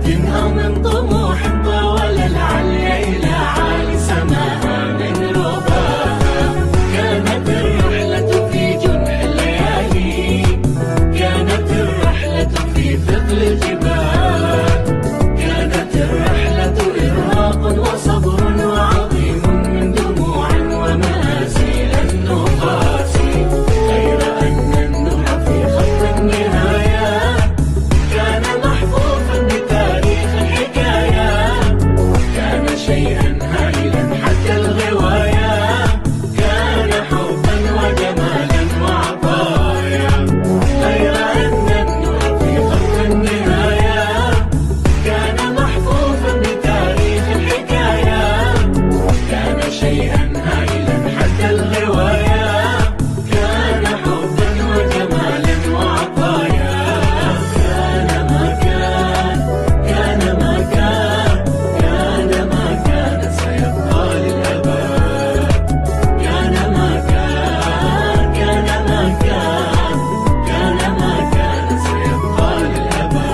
إنها من طموح طول العليا إلى عالي سماها من رباها. كانت الرحلة في جنح الليالي، كانت الرحلة في ثقل الجبال، كانت الرحلة إرهاق وصبر وعظيم من دموع ومآسي لن نقاسي. غير أن النهى في خط النهايات كان محفوفا بتاريخ الحكايات، كان شيئا هائلا حتى الغوايا، كان حبا وجمالا وعطايا. غير أن النهى في خط النهايات كان محفوفا بتاريخ الحكايات، كان شيئا هائلا حتى الغوايا، كان حبا وجمالا وعطايا. كان ما كان، كان ما كان، كان ما كان سيبقى للأبد. كان ما كان، كان ما كان، كان ما كان سيبقى للأبد.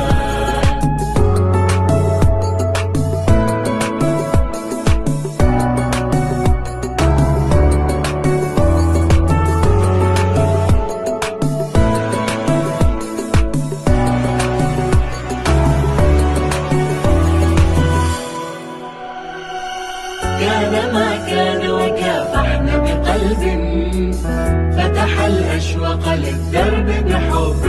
كان ما كان وكافحنا بقلب، فتح الأشواق للدرب بحب